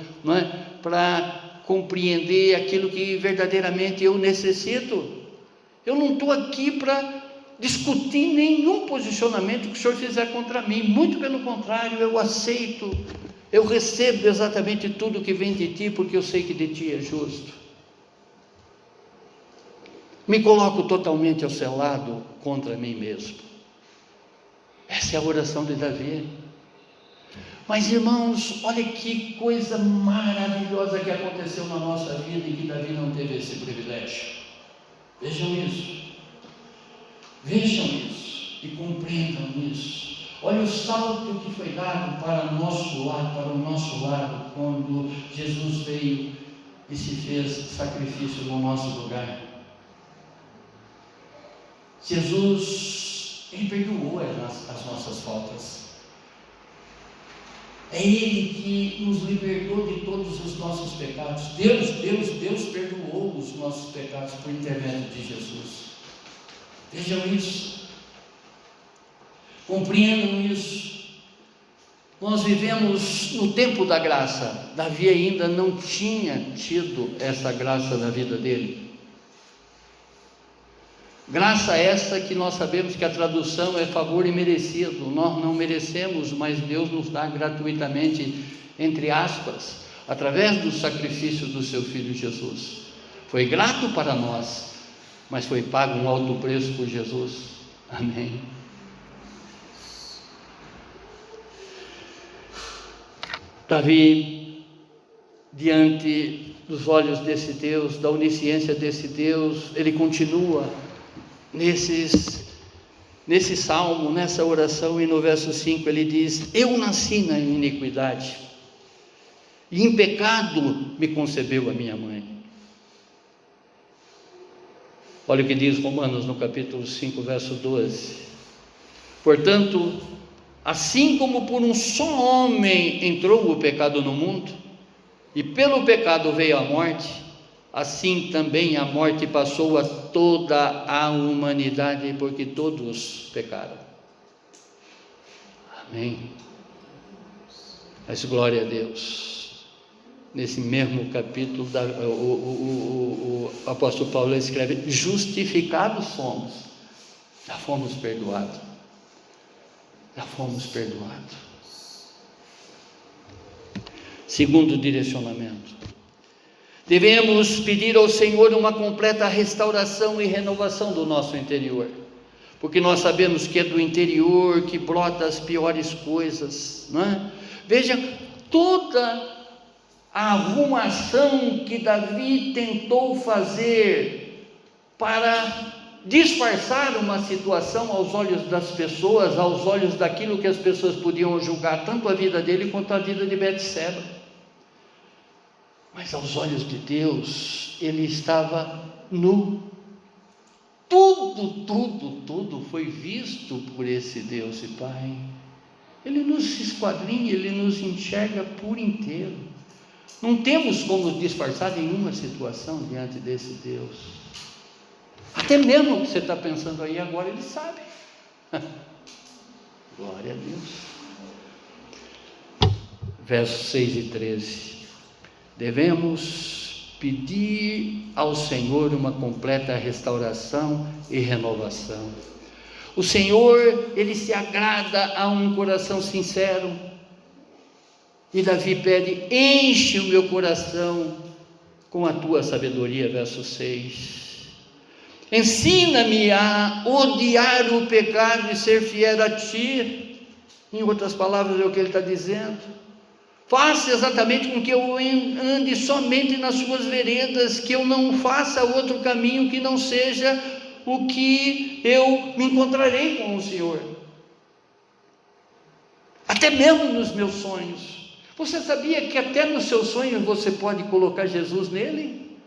para compreender aquilo que verdadeiramente eu necessito. Eu não estou aqui para discutir nenhum posicionamento que o Senhor fizer contra mim, muito pelo contrário, eu aceito. Eu recebo exatamente tudo que vem de Ti, porque eu sei que de Ti é justo. Me coloco totalmente ao seu lado contra mim mesmo. Essa é a oração de Davi. Mas, irmãos, olha que coisa maravilhosa que aconteceu na nossa vida e que Davi não teve esse privilégio. Vejam isso. Vejam isso e compreendam isso. Olha o salto que foi dado para o nosso lado, quando Jesus veio e se fez sacrifício no nosso lugar. Jesus, Ele perdoou as nossas faltas. É Ele que nos libertou de todos os nossos pecados. Deus perdoou os nossos pecados por intermédio de Jesus. Vejam isso. Compreendam isso. Nós vivemos no tempo da graça. Davi ainda não tinha tido essa graça na vida dele. Graça essa que nós sabemos que a tradução é favor imerecido. Nós não merecemos, mas Deus nos dá gratuitamente, entre aspas, através do sacrifício do seu Filho Jesus. Foi grato para nós, mas foi pago um alto preço por Jesus. Amém. Davi, diante dos olhos desse Deus, da onisciência desse Deus, ele continua nesse salmo, nessa oração, e no verso 5 ele diz: eu nasci na iniquidade, e em pecado me concebeu a minha mãe. Olha o que diz Romanos no capítulo 5, verso 12: portanto, assim como por um só homem entrou o pecado no mundo, e pelo pecado veio a morte, assim também a morte passou a toda a humanidade, porque todos pecaram. Amém. Mas glória a Deus. Nesse mesmo capítulo, o apóstolo Paulo escreve: justificados somos, já fomos perdoados. Já fomos perdoados. Segundo direcionamento: devemos pedir ao Senhor uma completa restauração e renovação do nosso interior, porque nós sabemos que é do interior que brota as piores coisas, não é? Veja toda a arrumação que Davi tentou fazer para disfarçar uma situação aos olhos das pessoas, aos olhos daquilo que as pessoas podiam julgar, tanto a vida dele quanto a vida de Betseba. Mas aos olhos de Deus, ele estava nu. Tudo foi visto por esse Deus e Pai. Ele nos esquadrinha, ele nos enxerga por inteiro. Não temos como disfarçar nenhuma situação diante desse Deus. Até mesmo o que você está pensando aí agora, ele sabe. Glória a Deus. Versos 6 e 13. Devemos pedir ao Senhor uma completa restauração e renovação. O Senhor, Ele se agrada a um coração sincero. E Davi pede: enche o meu coração com a tua sabedoria, verso 6. Ensina-me a odiar o pecado e ser fiel a ti. Em outras palavras, é o que ele está dizendo. Faça exatamente com que eu ande somente nas suas veredas, que eu não faça outro caminho que não seja o que eu me encontrarei com o Senhor. Até mesmo nos meus sonhos. Você sabia que até nos seus sonhos você pode colocar Jesus nele?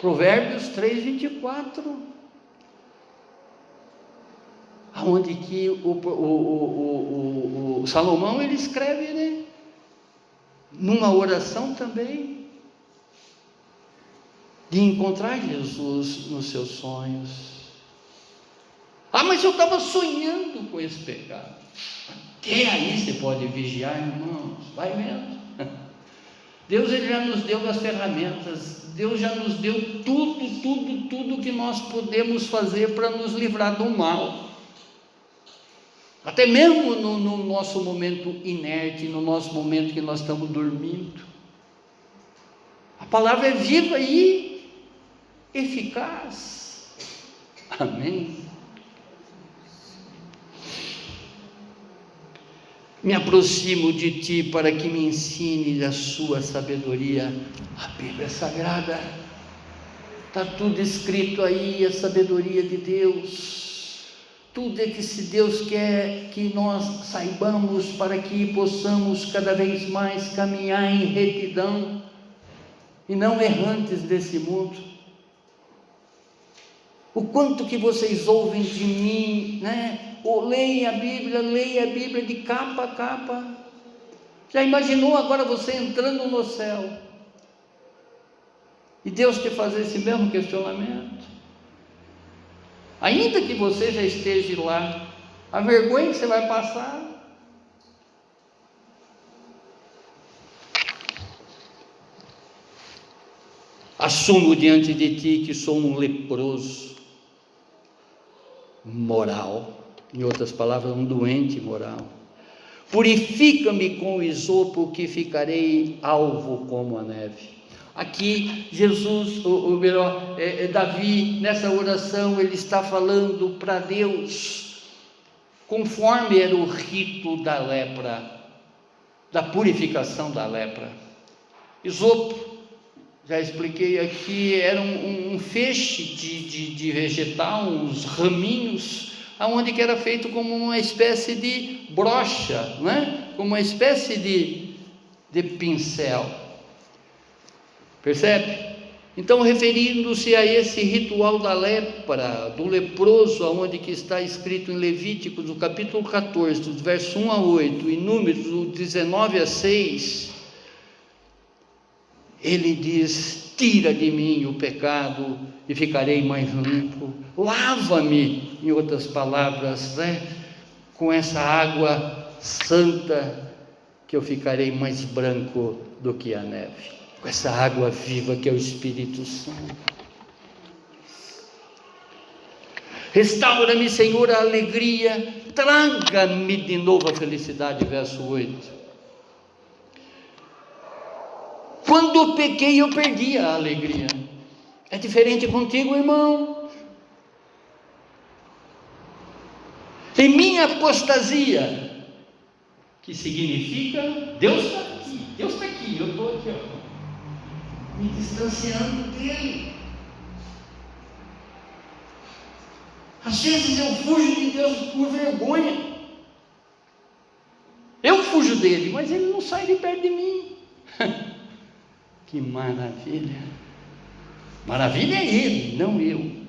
Provérbios 3, 24. Onde que o Salomão ele escreve, né? Numa oração também, de encontrar Jesus nos seus sonhos. Mas eu estava sonhando com esse pecado. Até aí você pode vigiar, irmãos, vai vendo. Deus ele já nos deu as ferramentas, Deus já nos deu tudo que nós podemos fazer para nos livrar do mal. Até mesmo no nosso momento inerte, no nosso momento que nós estamos dormindo. A palavra é viva e eficaz. Amém. Me aproximo de ti para que me ensine a sua sabedoria. A Bíblia é sagrada, está tudo escrito aí, a sabedoria de Deus. Tudo é que se Deus quer que nós saibamos para que possamos cada vez mais caminhar em retidão e não errantes desse mundo. O quanto que vocês ouvem de mim, né? Ou leia a Bíblia de capa a capa. Já imaginou agora você entrando no céu e Deus te fazer esse mesmo questionamento? Ainda que você já esteja lá, a vergonha que você vai passar. Assumo diante de ti que sou um leproso moral. Em outras palavras, um doente moral. Purifica-me com o isopo, que ficarei alvo como a neve. Aqui Jesus, ou melhor, Davi, nessa oração, ele está falando para Deus, conforme era o rito da lepra, da purificação da lepra. Isopo, já expliquei aqui, era um feixe de vegetal, uns raminhos, aonde que era feito como uma espécie de brocha, né? Como uma espécie de pincel. Percebe? Então, referindo-se a esse ritual da lepra, do leproso, aonde que está escrito em Levíticos, no capítulo 14, dos versos 1 a 8, e Números, do 19 a 6, ele diz: tira de mim o pecado e ficarei mais limpo, lava-me, em outras palavras, né? Com essa água santa, que eu ficarei mais branco do que a neve. Com essa água viva que é o Espírito Santo. Restaura-me, Senhor, a alegria, traga-me de novo a felicidade, verso 8. Quando eu pequei, eu perdi a alegria. É diferente contigo, irmão. Em minha apostasia, que significa, Deus está aqui, eu estou aqui, me distanciando dele. Às vezes eu fujo de Deus por vergonha, eu fujo dele, mas ele não sai de perto de mim. Que maravilha! Maravilha é ele, não eu.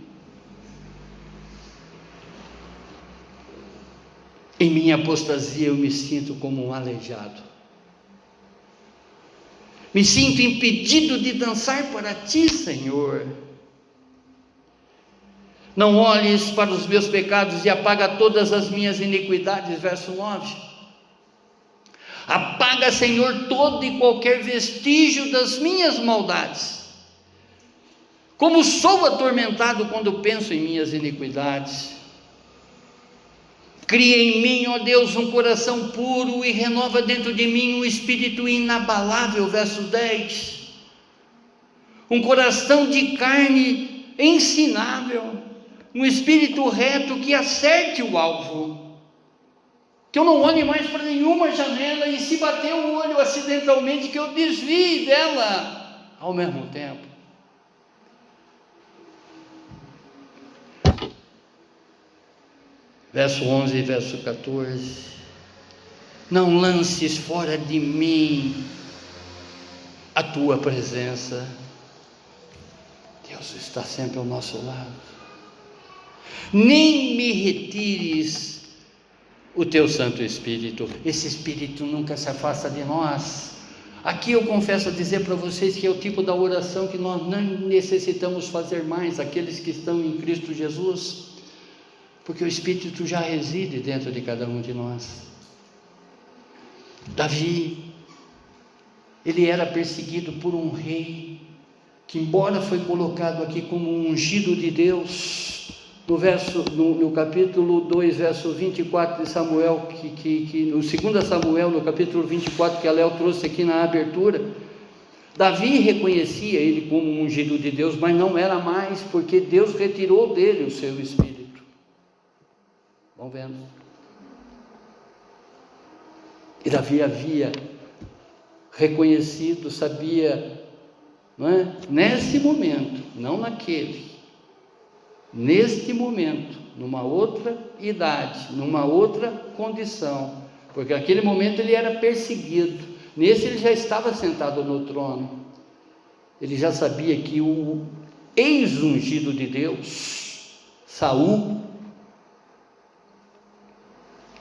Em minha apostasia eu me sinto como um aleijado, me sinto impedido de dançar para ti, Senhor. Não olhes para os meus pecados e apaga todas as minhas iniquidades, verso 9. Apaga, Senhor, todo e qualquer vestígio das minhas maldades. Como sou atormentado quando penso em minhas iniquidades. Cria em mim, ó Deus, um coração puro e renova dentro de mim um espírito inabalável, verso 10. Um coração de carne ensinável, um espírito reto que acerte o alvo. Que eu não olhe mais para nenhuma janela e, se bater o olho acidentalmente, que eu desvie dela ao mesmo tempo. Verso 11 e verso 14. Não lances fora de mim a tua presença. Deus está sempre ao nosso lado. Nem me retires o teu Santo Espírito. Esse Espírito nunca se afasta de nós. Aqui eu confesso a dizer para vocês que é o tipo da oração que nós não necessitamos fazer mais, aqueles que estão em Cristo Jesus, porque o Espírito já reside dentro de cada um de nós. Davi, ele era perseguido por um rei, que embora foi colocado aqui como um ungido de Deus, no capítulo 2, verso 24 de Samuel, no 2 Samuel, no capítulo 24, que a Léo trouxe aqui na abertura, Davi reconhecia ele como um ungido de Deus, mas não era mais, porque Deus retirou dele o seu Espírito. Vão vendo? E Davi havia reconhecido, sabia, não é? Nesse momento, não naquele, neste momento, numa outra idade, numa outra condição, porque naquele momento ele era perseguido, nesse ele já estava sentado no trono, ele já sabia que o ex-ungido de Deus, Saul,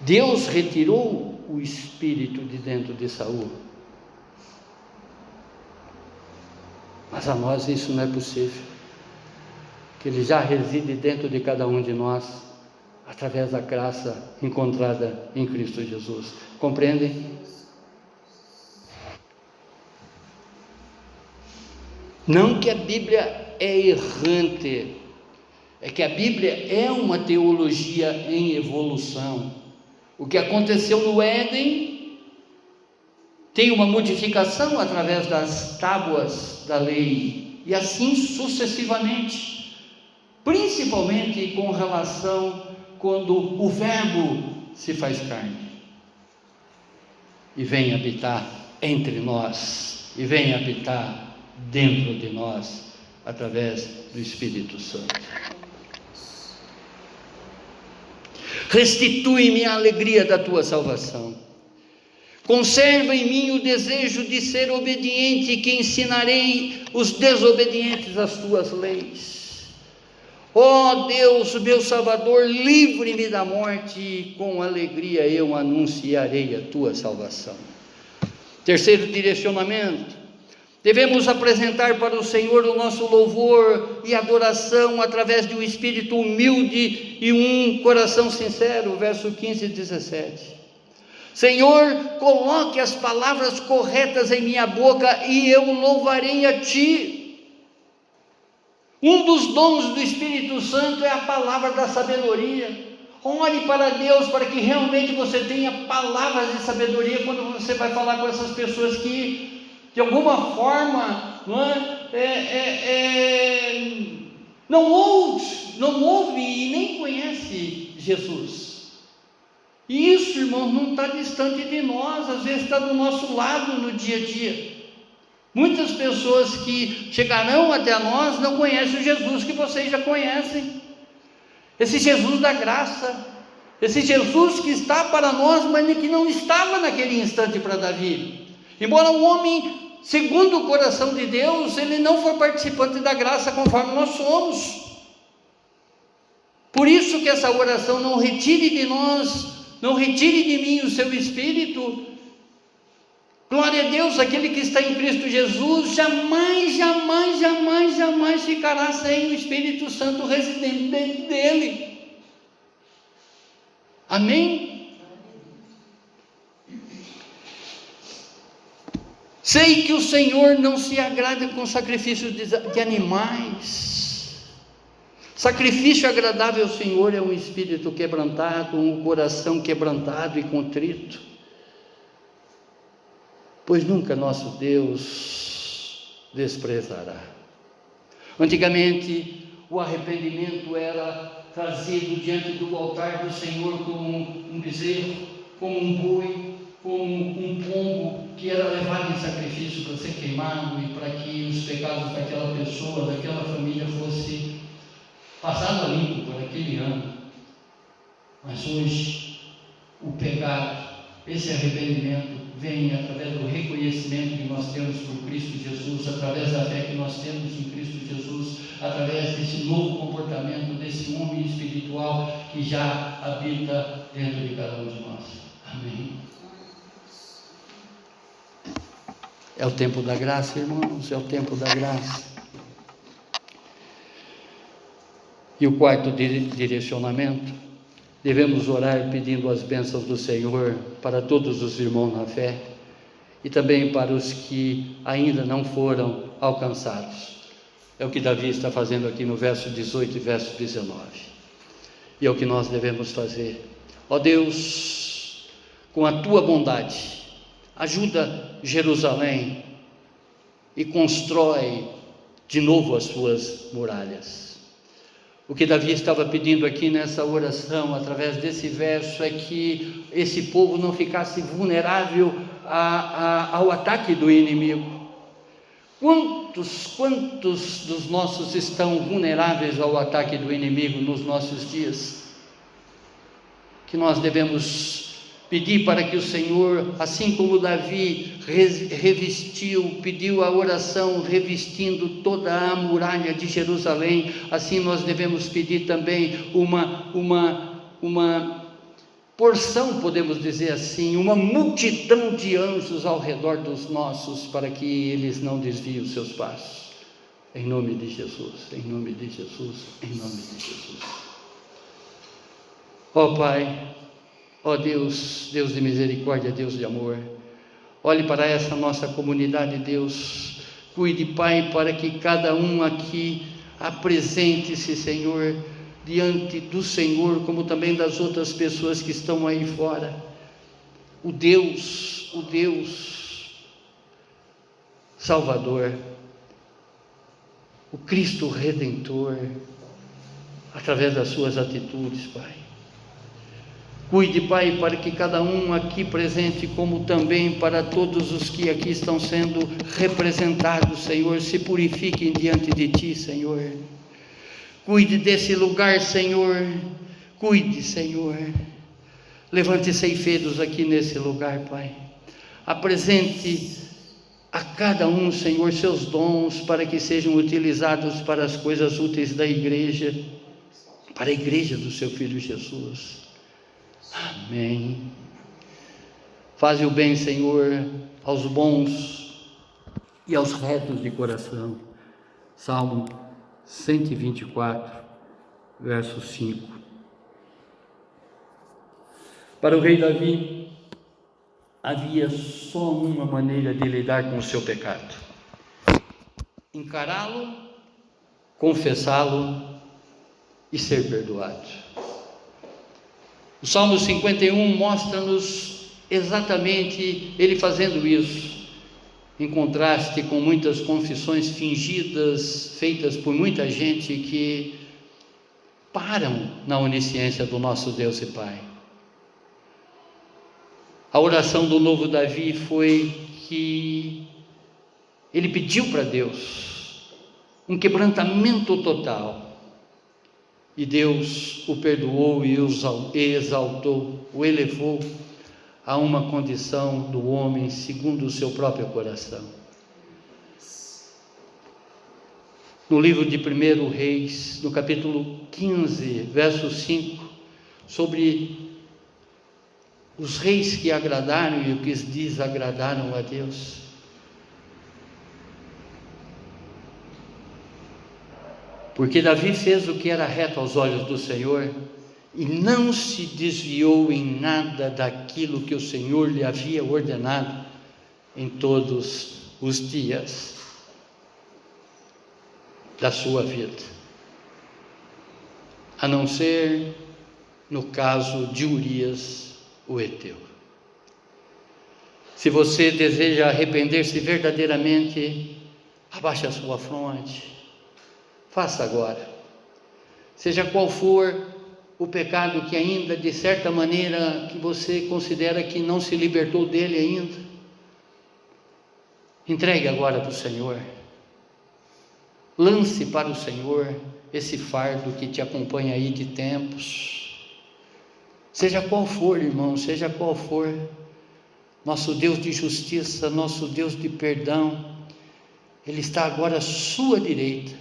Deus retirou o espírito de dentro de Saul. Mas a nós isso não é possível, que ele já reside dentro de cada um de nós, através da graça encontrada em Cristo Jesus. Compreendem? Não que a Bíblia é errante, é que a Bíblia é uma teologia em evolução. O que aconteceu no Éden tem uma modificação através das tábuas da lei, e assim sucessivamente, principalmente com relação quando o Verbo se faz carne e vem habitar entre nós, e vem habitar dentro de nós, através do Espírito Santo. Restitui-me a alegria da tua salvação, conserva em mim o desejo de ser obediente, que ensinarei os desobedientes às tuas leis. Ó Deus, meu Salvador, livre-me da morte, e com alegria eu anunciarei a tua salvação. Terceiro direcionamento: devemos apresentar para o Senhor o nosso louvor e adoração através de um espírito humilde e um coração sincero. Verso 15 e 17. Senhor, coloque as palavras corretas em minha boca e eu louvarei a Ti. Um dos dons do Espírito Santo é a palavra da sabedoria. Ore para Deus para que realmente você tenha palavras de sabedoria quando você vai falar com essas pessoas que de alguma forma não ouve e nem conhece Jesus. E isso, irmãos, não está distante de nós, às vezes está do nosso lado no dia a dia. Muitas pessoas que chegarão até nós não conhecem o Jesus que vocês já conhecem, esse Jesus da graça, esse Jesus que está para nós, mas que não estava naquele instante para Davi. Embora o homem segundo o coração de Deus, ele não foi participante da graça conforme nós somos. Por isso que essa oração: não retire de nós, não retire de mim o seu Espírito. Glória a Deus, aquele que está em Cristo Jesus jamais ficará sem o Espírito Santo residente dentro dele. Amém? Sei que o Senhor não se agrada com sacrifícios de animais. Sacrifício agradável ao Senhor é um espírito quebrantado, um coração quebrantado e contrito. Pois nunca nosso Deus desprezará. Antigamente, o arrependimento era trazido diante do altar do Senhor como um bezerro, como um boi, como um pombo, que era levado em sacrifício para ser queimado e para que os pecados daquela pessoa, daquela família, fosse passado a limpo por aquele ano. Mas hoje, o pecado, esse arrependimento, vem através do reconhecimento que nós temos por Cristo Jesus, através da fé que nós temos em Cristo Jesus, através desse novo comportamento, desse homem espiritual que já habita dentro de cada um de nós. Amém. É o tempo da graça, irmãos, é o tempo da graça. E o quarto direcionamento: devemos orar pedindo as bênçãos do Senhor para todos os irmãos na fé e também para os que ainda não foram alcançados. É o que Davi está fazendo aqui no verso 18 e verso 19. E é o que nós devemos fazer. Ó Deus, com a tua bondade, ajuda Jerusalém e constrói de novo as suas muralhas. O que Davi estava pedindo aqui nessa oração, através desse verso, é que esse povo não ficasse vulnerável ao ataque do inimigo. Quantos dos nossos estão vulneráveis ao ataque do inimigo nos nossos dias? Que nós devemos pedir para que o Senhor, assim como Davi pediu a oração revestindo toda a muralha de Jerusalém, assim nós devemos pedir também uma porção, podemos dizer assim, uma multidão de anjos ao redor dos nossos, para que eles não desviem os seus passos. Em nome de Jesus, em nome de Jesus, em nome de Jesus. Ó Pai, ó Deus, Deus de misericórdia, Deus de amor, olhe para essa nossa comunidade, Deus, cuide, Pai, para que cada um aqui apresente-se, Senhor, diante do Senhor, como também das outras pessoas que estão aí fora, o Deus Salvador, o Cristo Redentor, através das suas atitudes, Pai. Cuide, Pai, para que cada um aqui presente, como também para todos os que aqui estão sendo representados, Senhor, se purifiquem diante de Ti, Senhor. Cuide desse lugar, Senhor. Cuide, Senhor. Levante ceifeiros aqui nesse lugar, Pai. Apresente a cada um, Senhor, seus dons para que sejam utilizados para as coisas úteis da igreja, para a igreja do Seu Filho Jesus. Amém. Faze o bem, Senhor, aos bons e aos retos de coração. Salmo 124, verso 5. Para o rei Davi, havia só uma maneira de lidar com o seu pecado: encará-lo, confessá-lo e ser perdoado. O Salmo 51 mostra-nos exatamente ele fazendo isso, em contraste com muitas confissões fingidas, feitas por muita gente que param na onisciência do nosso Deus e Pai. A oração do novo Davi foi que ele pediu para Deus um quebrantamento total, e Deus o perdoou e o exaltou, o elevou a uma condição do homem segundo o seu próprio coração. No livro de 1 Reis, no capítulo 15, verso 5, sobre os reis que agradaram e os que desagradaram a Deus. Porque Davi fez o que era reto aos olhos do Senhor e não se desviou em nada daquilo que o Senhor lhe havia ordenado em todos os dias da sua vida, a não ser no caso de Urias, o heteu. Se você deseja arrepender-se verdadeiramente, abaixe a sua fronte, faça agora. Seja qual for o pecado que ainda, de certa maneira, que você considera que não se libertou dele ainda, entregue agora para o Senhor. Lance para o Senhor esse fardo que te acompanha aí de tempos. Seja qual for, irmão, seja qual for, nosso Deus de justiça, nosso Deus de perdão, Ele está agora à sua direita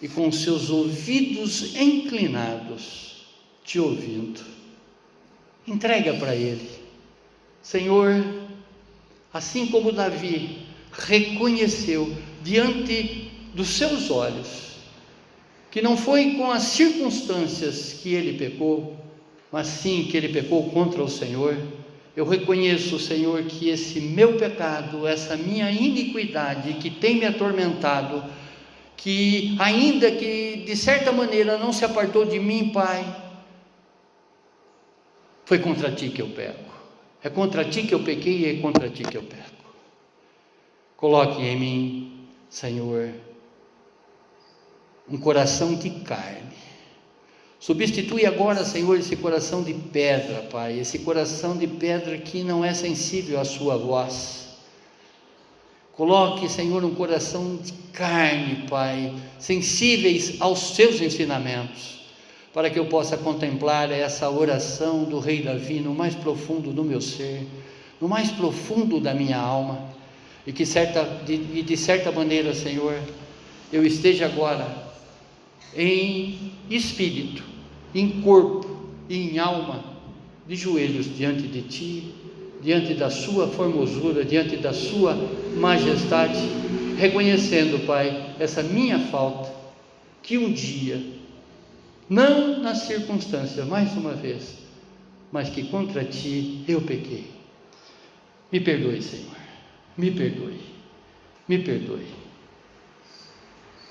e com seus ouvidos inclinados, te ouvindo. Entrega para Ele. Senhor, assim como Davi reconheceu diante dos seus olhos que não foi com as circunstâncias que ele pecou, mas sim que ele pecou contra o Senhor, eu reconheço, Senhor, que esse meu pecado, essa minha iniquidade que tem me atormentado, que ainda que de certa maneira não se apartou de mim, Pai, foi contra Ti que eu peco. É contra Ti que eu pequei e é contra Ti que eu peco. Coloque em mim, Senhor, um coração de carne. Substitui agora, Senhor, esse coração de pedra, Pai, esse coração de pedra que não é sensível à Sua voz. Coloque, Senhor, um coração de carne, Pai, sensíveis aos Seus ensinamentos, para que eu possa contemplar essa oração do rei Davi no mais profundo do meu ser, no mais profundo da minha alma, e que de certa maneira, Senhor, eu esteja agora em espírito, em corpo e em alma, de joelhos diante de Ti, diante da Sua formosura, diante da Sua majestade, reconhecendo, Pai, essa minha falta, que um dia, não nas circunstâncias, mais uma vez, mas que contra Ti eu pequei. Me perdoe, Senhor, me perdoe, me perdoe.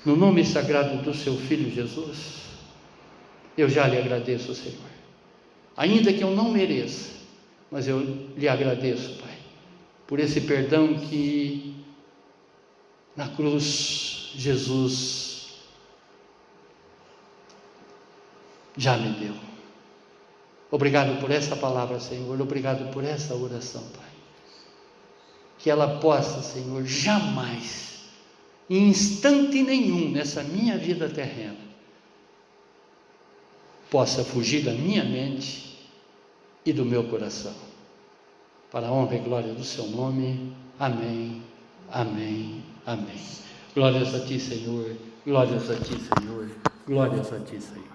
No nome sagrado do Seu Filho Jesus, eu já lhe agradeço, Senhor, ainda que eu não mereça, mas eu lhe agradeço, Pai, por esse perdão que na cruz, Jesus já me deu. Obrigado por essa palavra, Senhor, obrigado por essa oração, Pai. Que ela possa, Senhor, jamais, em instante nenhum nessa minha vida terrena, possa fugir da minha mente e do meu coração. Para a honra e glória do seu nome. Amém, amém, amém. Glórias a ti, Senhor, glórias a ti, Senhor, glórias a ti, Senhor.